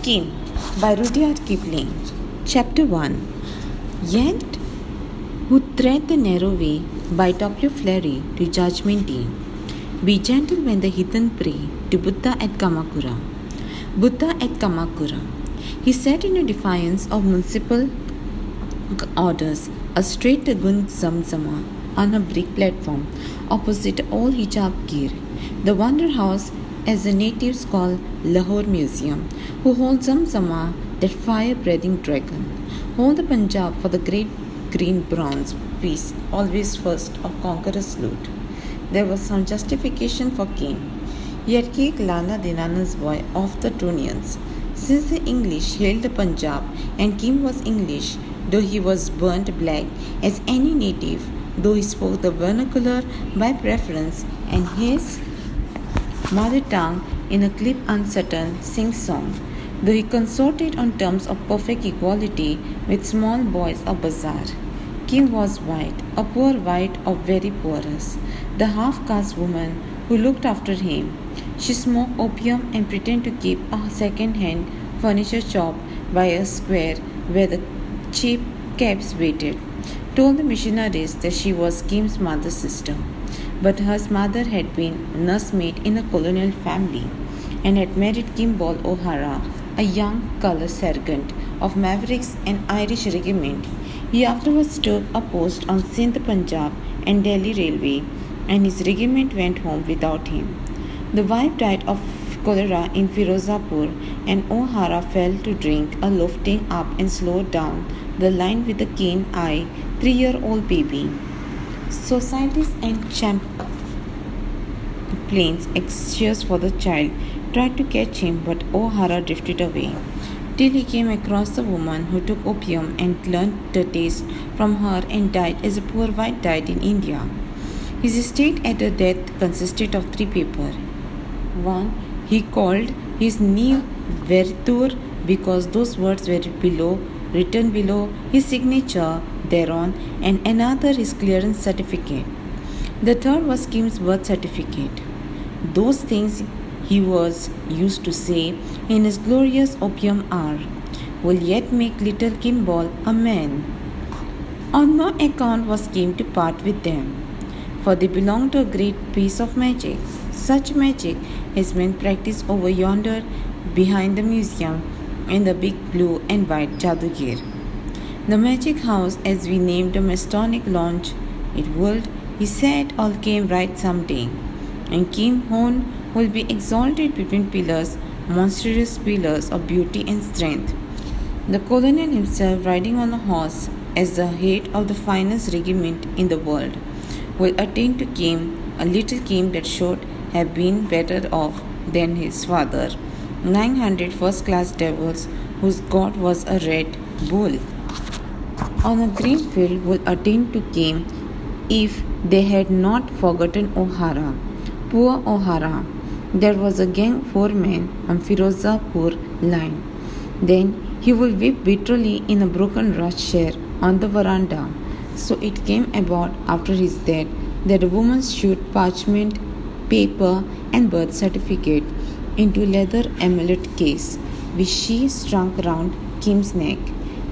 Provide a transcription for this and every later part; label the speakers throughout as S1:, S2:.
S1: Kim by Rudyard Kipling. Chapter 1. Yet who tread the narrow way by W. Fleury to Judgment Day. Be gentle when the heathen pray to Buddha at Kamakura. Buddha at Kamakura. He sat in a defiance of municipal orders, a straight gun zamzama on a brick platform opposite all hijab gear. The wonder house, as the natives call Lahore Museum, who hold Zamzama, that fire-breathing dragon, hold the Punjab for the great green bronze piece, always first of conqueror's loot. There was some justification for Kim. He had kicked Lala Dinana's boy off the tronions. Since the English hailed the Punjab and Kim was English, though he was burnt black as any native, though he spoke the vernacular by preference and his mother tongue in a clip uncertain sing-song, though he consorted on terms of perfect equality with small boys of bazaar. Kim was white, a poor white of very poorest, the half-caste woman who looked after him. She smoked opium and pretended to keep a second-hand furniture shop by a square where the cheap cabs waited, told the missionaries that she was Kim's mother's sister. But her mother had been nursemaid in a colonial family and had married Kimball O'Hara, a young colour sergeant of Mavericks and Irish regiment. He afterwards took a post on Sindh, Punjab and Delhi Railway, and his regiment went home without him. The wife died of cholera in Firozapur, and O'Hara fell to drink, a lofting up and slowed down the line with a keen eye, 3-year-old baby. Societies and chaplains, anxious for the child, tried to catch him, but O'Hara drifted away, till he came across a woman who took opium and learnt the taste from her and died as a poor white died in India. His estate at her death consisted of 3 papers. One he called his New Veritur because those words were written below his signature thereon, and another his clearance certificate. The third was Kim's birth certificate. Those things he was used to say in his glorious opium hour will yet make little Kimball a man. On no account was Kim to part with them, for they belonged to a great piece of magic. Such magic has been practiced over yonder behind the museum in the big blue and white Jadugir. The magic house, as we named the Masonic Lodge, it would, he said, all came right some day, and Kim Hon will be exalted between pillars, monstrous pillars of beauty and strength. The colonial himself, riding on a horse as the head of the finest regiment in the world, will attain to Kim, a little Kim that should have been better off than his father, 900 first-class devils whose god was a red bull. On a green field would attain to Kim if they had not forgotten O'Hara. Poor O'Hara. There was a gang 4 men on Firozapur line. Then he would weep bitterly in a broken rush chair on the veranda. So it came about after his death that a woman shoot parchment, paper and birth certificate into leather amulet case, which she strung round Kim's neck.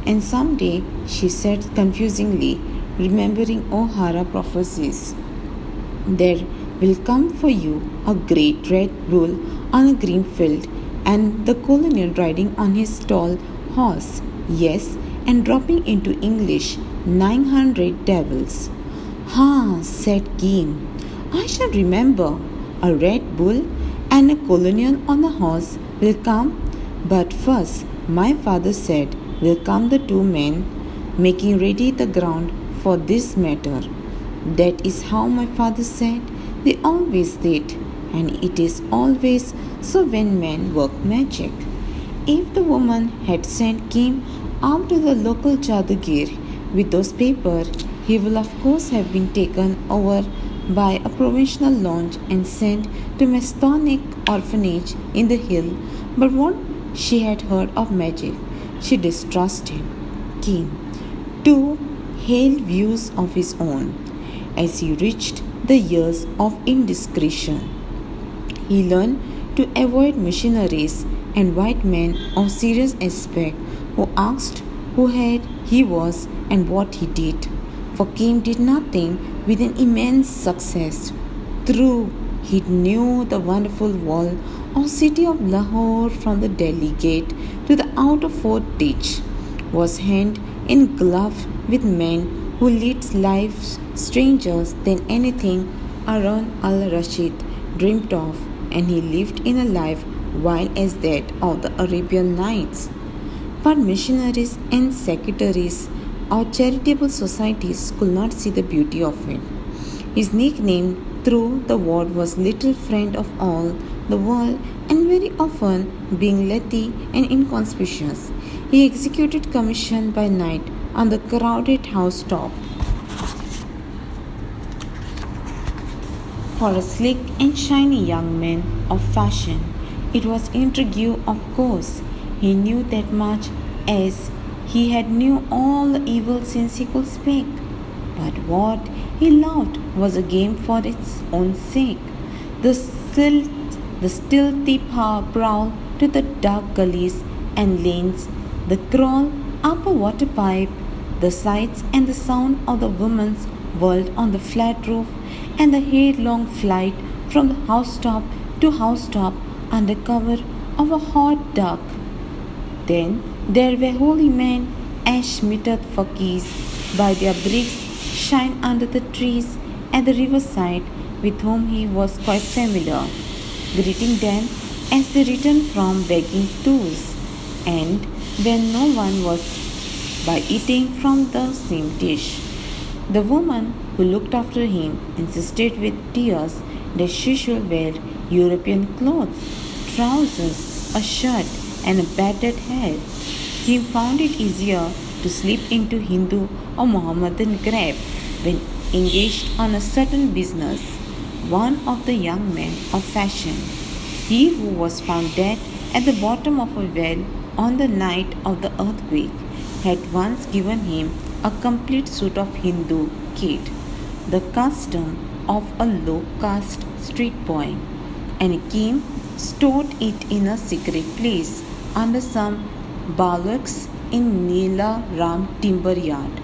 S1: And someday, she said confusingly, remembering O'Hara prophecies, there will come for you a great red bull on a green field, and the colonial riding on his tall horse, yes, and dropping into English 900 devils. "Ha," said Kim, "I shall remember. A red bull and a colonial on a horse will come, but first, my father said, will come the 2 men, making ready the ground for this matter. That is how my father said. They always did, and it is always so when men work magic." If the woman had sent Kim out to the local Jadugir with those papers, he will of course have been taken over by a provincial launch and sent to Masonic orphanage in the hill. But what she had heard of magic, she distrusted Kim. 2 hale views of his own. As he reached the years of indiscretion, he learned to avoid missionaries and white man of serious aspect who asked who he was and what he did. For Kim did nothing with an immense success. True, he knew the wonderful wall or city of Lahore from the Delhi gate to the outer fort ditch, was hand in glove with men who lead lives strangers than anything Harun al-Rashid dreamed of, and he lived in a life wild as that of the Arabian Nights. But missionaries and secretaries or charitable societies could not see the beauty of it. His nickname through the world was Little Friend of All the World, and very often, being lethe and inconspicuous, he executed commission by night on the crowded housetop. For a sleek and shiny young man of fashion, it was intrigue, of course. He knew that much, as he had knew all the evil sins he could speak. But what he loved was a game for its own sake. The stealthy prowl to the dark gullies and lanes, the crawl up a water pipe, the sights and the sound of the woman's world on the flat roof, and the headlong flight from the housetop to housetop under cover of a hot duck. Then there were holy men, ash-mitted fakirs by their bricks shine under the trees at the riverside, with whom he was quite familiar, greeting them as they returned from begging tours, and when no one was, by eating from the same dish. The woman who looked after him insisted with tears that she should wear European clothes, trousers, a shirt, and a battered hat. He found it easier to slip into Hindu or Mohammedan garb when engaged on a certain business. One of the young men of fashion, he who was found dead at the bottom of a well on the night of the earthquake, had once given him a complete suit of Hindu kit, the custom of a low caste street boy, and Kim stored it in a secret place under some bulwarks in Neela Ram timber yard,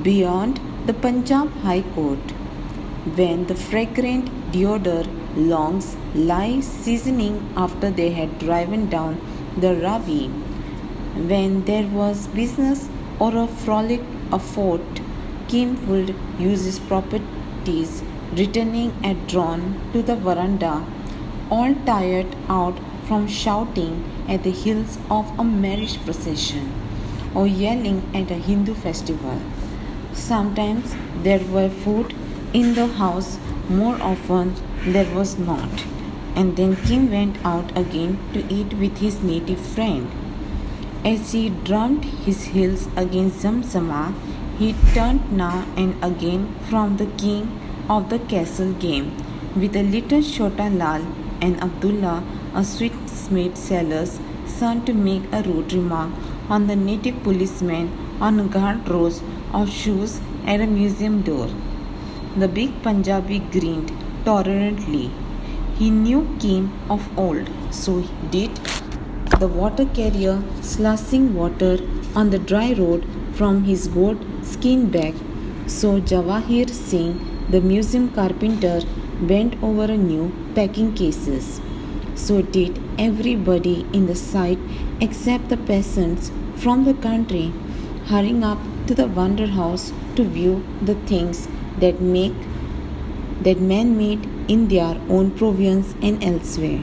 S1: beyond the Punjab High Court. When the fragrant deodor longs lie seasoning after they had driven down the Ravi, when there was business or a frolic afoot, Kim would use his properties, returning at dawn to the veranda, all tired out from shouting at the heels of a marriage procession or yelling at a Hindu festival. Sometimes there were food in the house, more often there was not, and then Kim went out again to eat with his native friend. As he drummed his heels against Zamzama, he turned now and again from the king of the castle game with a little Chota Lal and Abdullah, a sweet-smeared seller's son, to make a rude remark on the native policeman on guard rows of shoes at a museum door. The big Punjabi grinned tolerantly. He knew Kim of old, so did the water carrier, slushing water on the dry road from his goat skin bag. So Jawahir Singh, the museum carpenter, bent over a new packing cases. So did everybody in the sight except the peasants from the country, hurrying up to the wonder house to view the things that men made in their own province and elsewhere.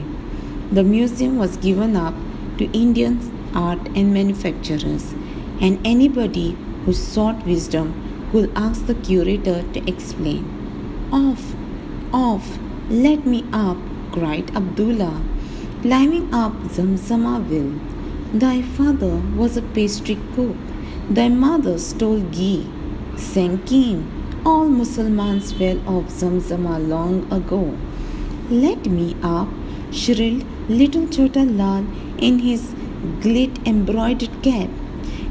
S1: The museum was given up to Indian art and manufacturers, and anybody who sought wisdom could ask the curator to explain. Off, off, let me up, cried Abdullah, climbing up Zamzamaville. Thy father was a pastry cook, thy mother stole ghee, sang Kim. All Mussalmans fell off Zamzama long ago. Let me up, shrilled little Chota Lal in his gilt embroidered cap.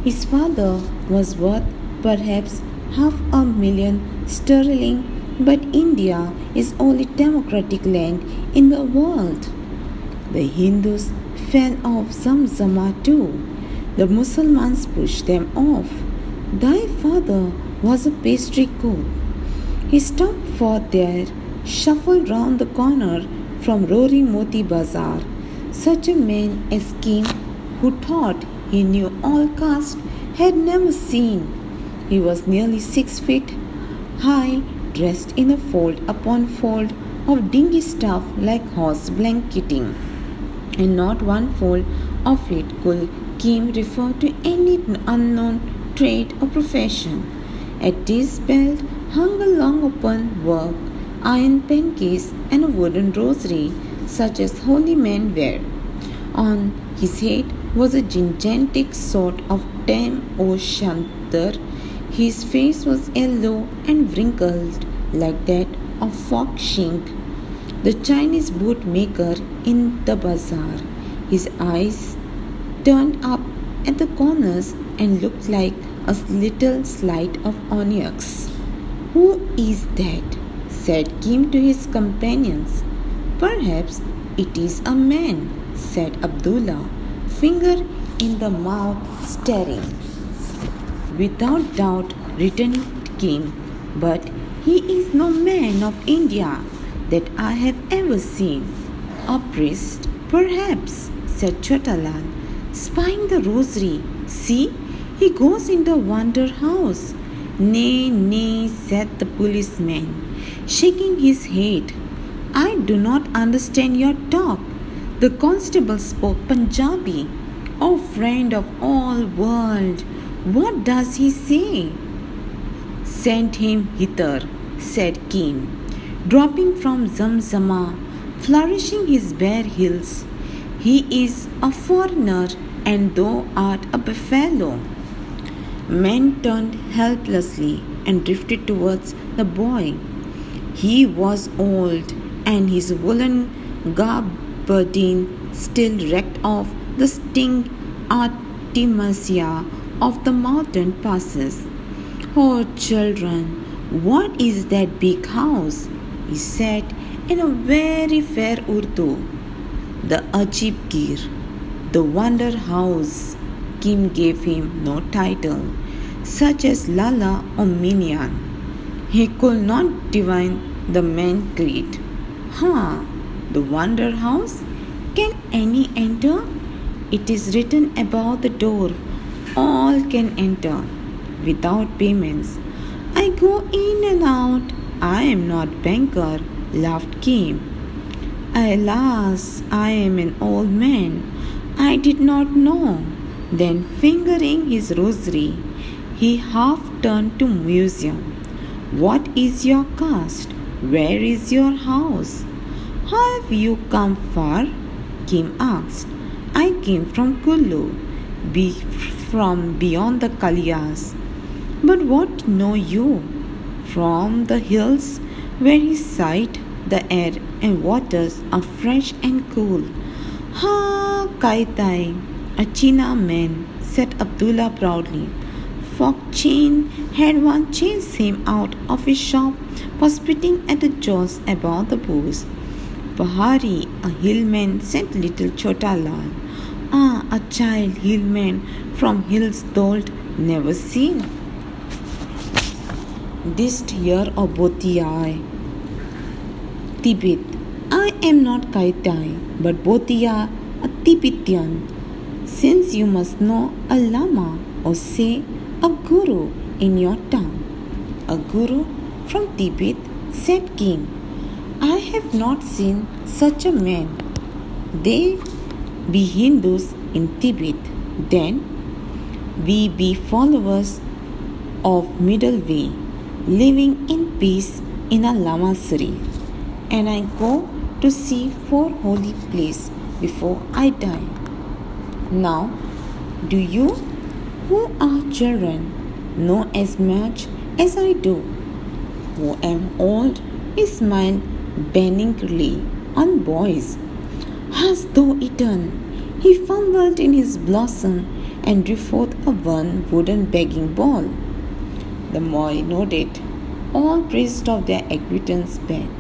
S1: His father was worth perhaps $500,000 sterling, but India is only democratic land in the world. The Hindus fell off Zamzama too. The Muslims pushed them off. Thy father was a pastry cook. He stopped for their shuffle round the corner from Rory Moti Bazaar. Such a man as Kim, who thought he knew all castes, had never seen. He was nearly 6 feet high, dressed in a fold upon fold of dingy stuff like horse blanketing, and not one fold of it could Kim refer to any unknown trade or profession. At his belt hung a long open work iron pencase and a wooden rosary, such as holy men wear. On his head was a gigantic sort of tam o' shanter. His face was yellow and wrinkled like that of Fok Shink, the Chinese bootmaker in the bazaar. His eyes turned up at the corners and looked like a little slight of onyx. "Who is that?" said Kim to his companions. "Perhaps it is a man," said Abdullah, finger in the mouth, staring. "Without doubt," returned Kim, "but he is no man of India that I have ever seen." "A priest, perhaps," said Chotalan, spying the rosary. "See, he goes in the wonder house." "Nay, nay," said the policeman, shaking his head. "I do not understand your talk." The constable spoke Punjabi. "Oh, friend of all world, what does he say?" "Send him hither," said Kim, dropping from Zamzama, flourishing his bare heels. "He is a foreigner, and thou art a buffalo." Men turned helplessly and drifted towards the boy. He was old, and his woolen gabardine still reeked of the sting artemisia of the mountain passes. "Oh, children, what is that big house?" he said in a very fair Urdu. "The Ajib Gir, the Wonder House." Kim gave him no title, such as Lala or Minion. He could not divine the man's creed. "Huh, the Wonder House? Can any enter? It is written above the door, all can enter, without payments." "I go in and out. I am not banker," laughed Kim. "Alas, I am an old man. I did not know." Then, fingering his rosary, he half turned to museum. "What is your caste? Where is your house? Have you come far?" Kim asked. "I came from Kullu, from beyond the Kaliyas." "But what know you?" "From the hills where he sighed the air and waters are fresh and cool." "Ha, Kaitai, a China man," said Abdullah proudly. Fok Chin had once chased him out of his shop for spitting at the jaws about the booze. "Pahari, a hillman," said little Chota Lal. "Ah, a child hillman from hills told, never seen." "Didst hear of Botiai?" "Tibet. I am not Kaitai, but Botia, a Tibetan." "Since you must know a lama, or say a guru, in your tongue." "A guru from Tibet," said Kim. "I have not seen such a man." "They be Hindus in Tibet, then we be followers of middle way, living in peace in a lamasari, and I go to see 4 holy places before I die. Now, do you, who are children, know as much as I do, who am old?" He smiled benignly on boys. "Hast thou eaten?" He fumbled in his blossom and drew forth a one wooden begging bowl. The boy nodded, all praised of their acquaintance back.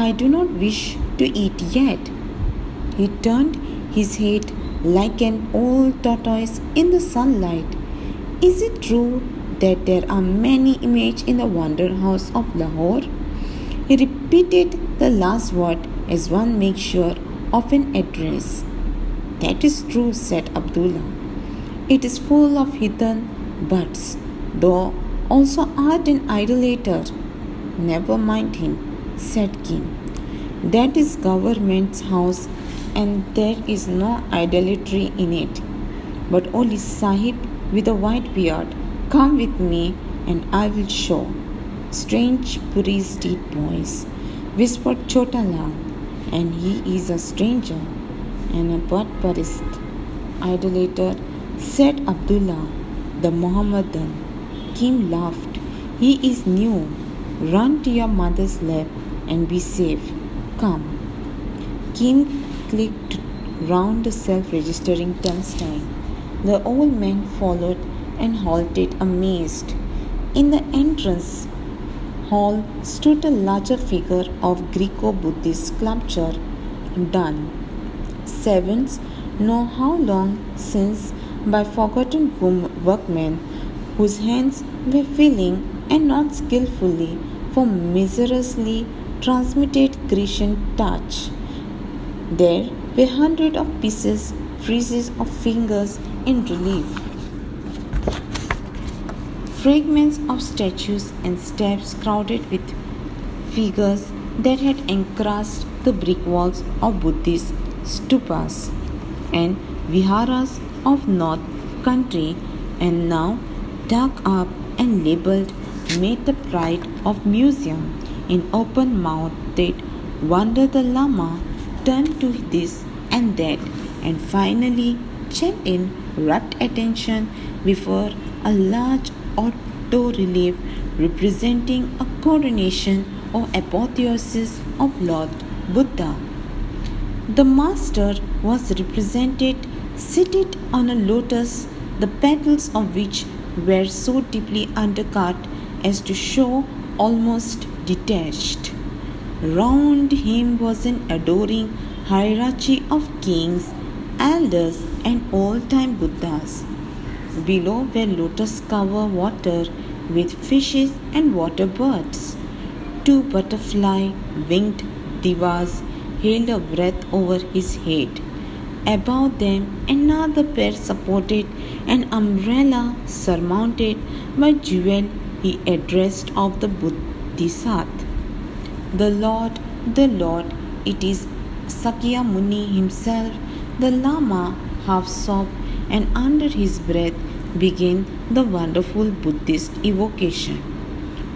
S1: "I do not wish to eat yet." He turned his head like an old tortoise in the sunlight. Is it true that there are many images in the wonder house of Lahore? He repeated the last word as one makes sure of an address. That is true, said Abdullah. It is full of hidden buds, though also art and idolater. Never mind him, said Kim. That is government's house and there is no idolatry in it. But only Sahib with a white beard, come with me and I will show. Strange Puri's deep voice, whispered Chota Lal, and he is a stranger and a Badparist idolater, said Abdullah, the Mohammedan. Kim laughed. He is new. Run to your mother's lap and be safe. Come. Kim clicked round the self-registering turnstile. The old man followed and halted amazed. In the entrance hall stood a larger figure of Greco-Buddhist sculpture done, servants know how long since, by forgotten workmen whose hands were feeling and not skillfully for miserably transmitted Grecian touch. There were hundreds of pieces, friezes of fingers in relief, fragments of statues and steps crowded with figures that had encrusted the brick walls of Buddhist stupas and viharas of North Country, and now dug up and labeled, made the pride of museum. In open-mouthed wonder the lama turned to this and that, and finally checked in rapt attention before a large auto-relief representing a coronation or apotheosis of Lord Buddha. The master was represented seated on a lotus, the petals of which were so deeply undercut as to show almost detached. Round him was an adoring hierarchy of kings, elders, and old-time Buddhas. Below were lotus-covered water with fishes and water birds. Two butterfly-winged divas held a wreath over his head. Above them, another pair supported an umbrella surmounted by jewel he addressed of the Bodhisattva. The Lord, it is Sakya Muni himself, the Lama half sobbed and under his breath began the wonderful Buddhist evocation.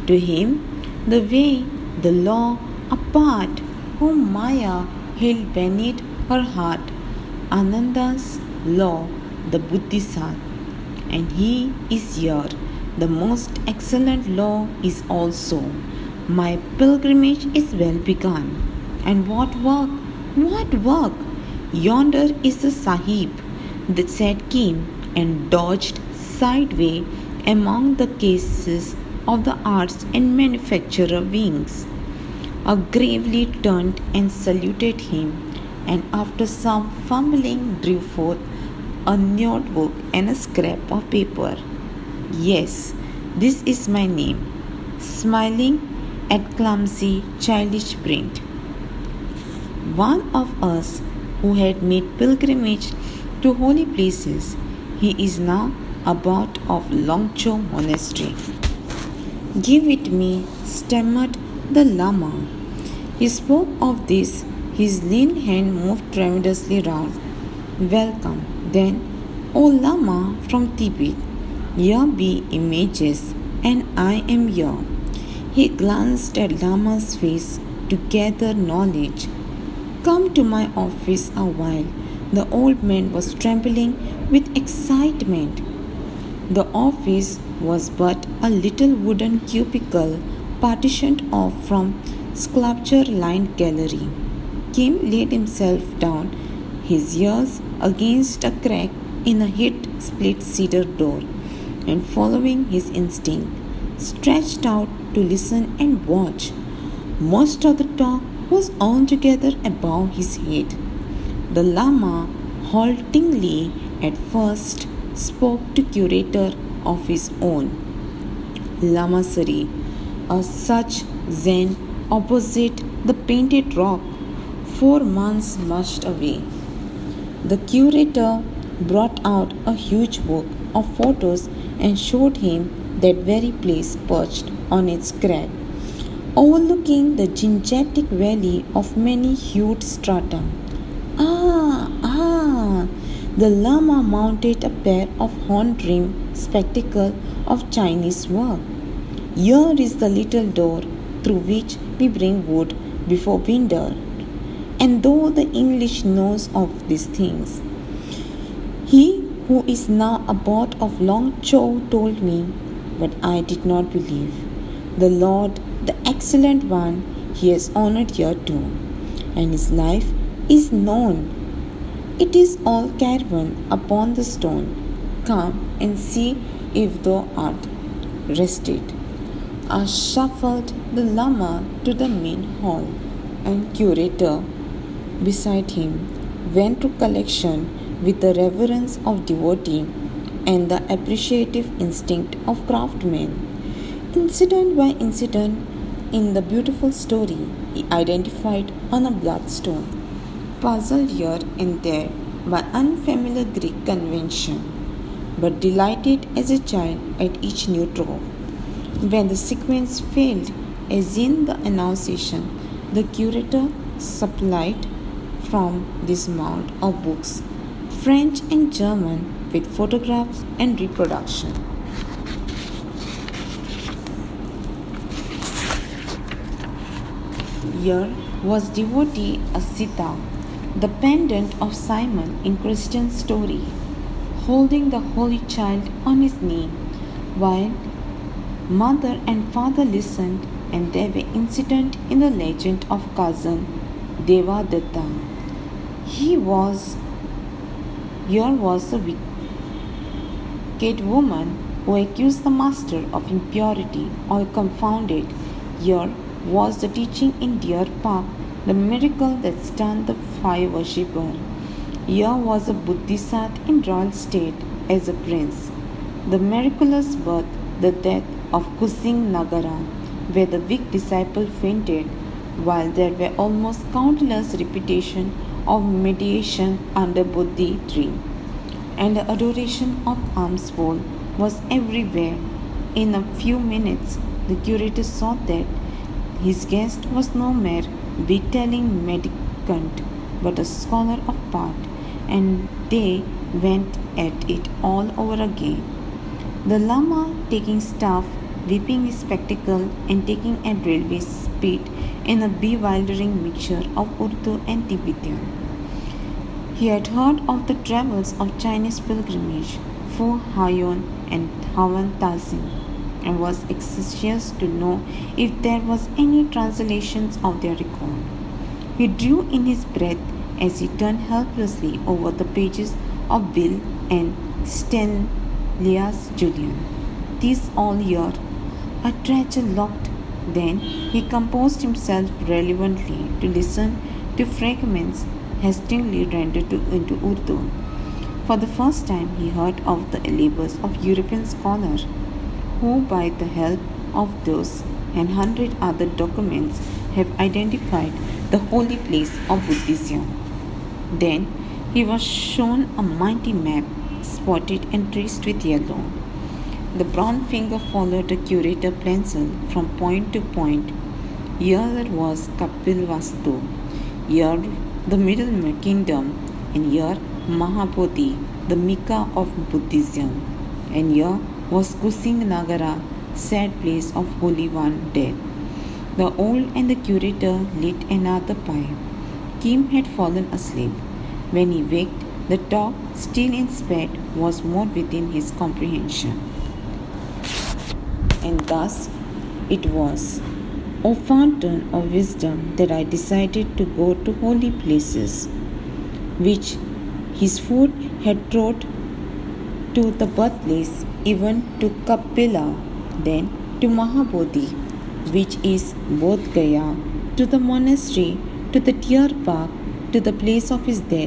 S1: To him, the way, the law, apart, whom Maya held beneath her heart, Ananda's law, the Bodhisattva, and he is here. The most excellent law is also. My pilgrimage is well begun. And what work? What work? Yonder is the Sahib, that said Kim, and dodged sideways among the cases of the arts and manufacturer wings. I gravely turned and saluted him, and after some fumbling drew forth a notebook and a scrap of paper. Yes, this is my name, smiling at clumsy, childish print. One of us who had made pilgrimage to holy places, he is now abbot of Longcho Monastery. Give it me, stammered the Lama. He spoke of this, his lean hand moved tremulously round. Welcome, then, O Lama from Tibet. Here be images, and I am here. He glanced at Lama's face to gather knowledge. Come to my office a while. The old man was trembling with excitement. The office was but a little wooden cubicle partitioned off from sculpture-lined gallery. Kim laid himself down, his ears against a crack in a split cedar door, and following his instinct, stretched out to listen and watch. Most of the talk was altogether above his head. The Lama haltingly at first, spoke to curator of his own, Lamasari, a such zen opposite the painted rock, 4 months marched away. The curator brought out a huge book of photos and showed him that very place perched on its crag, overlooking the Gangetic valley of many hued strata. Ah! The lama mounted a pair of horn-rimmed spectacles of Chinese work. Here is the little door through which we bring wood before winter. And though the English knows of these things, he who is now abbot of Long Chow told me, but I did not believe. The Lord, the Excellent One, he has honored here too, and his life is known. It is all carven upon the stone. Come and see if thou art rested. I shuffled the lama to the main hall, and curator beside him went to collection with the reverence of devotee and the appreciative instinct of craftsman. Incident by incident in the beautiful story he identified on a bloodstone, puzzled here and there by unfamiliar Greek convention, but delighted as a child at each new trove. When the sequence failed, as in the Annunciation, the curator supplied from this mound of books, French and German, with photographs and reproduction. Here was devotee Asita, the pendant of Simon in Christian story, holding the Holy Child on his knee, while mother and father listened, and there were incidents in the legend of cousin Devadatta. Here was a wicked woman who accused the master of impurity, all confounded. Here was the teaching in Deer Park, the miracle that stunned the fire worshipper. Here was a Bodhisattva in royal state as a prince. The miraculous birth, the death of Kusing Nagara, where the weak disciple fainted, while there were almost countless repetitions of meditation under Bodhi tree. And the adoration of alms bowl was everywhere. In a few minutes, the curator saw that his guest was no mere betelling mendicant, but a scholar of part, and they went at it all over again. The lama taking staff, whipping his spectacle, and taking at railway speed in a bewildering mixture of Urdu and Tibetan. He had heard of the travels of Chinese pilgrimage, Fu Hayon and Hawan Tazing, and was anxious to know if there was any translations of their record. He drew in his breath as he turned helplessly over the pages of Bill and Stenlias Julian. These all here, a treasure locked. Then he composed himself relevantly to listen to fragments hastily rendered into Urdu. For the first time he heard of the labors of European scholars who, by the help of those and 100 other documents, have identified the holy place of Buddhism. Then he was shown a mighty map, spotted and traced with yellow. The brown finger followed the curator pencil from point to point. Here was Kapilvastu, here the Middle Kingdom, and here Mahabodhi, the Mecca of Buddhism, and here was Kusing Nagara, sad place of Holy One dead. The old and the curator lit another pipe. Kim had fallen asleep. When he waked, the talk, still in sped, was more within his comprehension. And thus it was, O fountain of wisdom, that I decided to go to holy places, which his foot had trod to the birthplace, even to Kapila, then to Mahabodhi, which is Bodh Gaya, to the monastery, to the deer park, to the place of his death.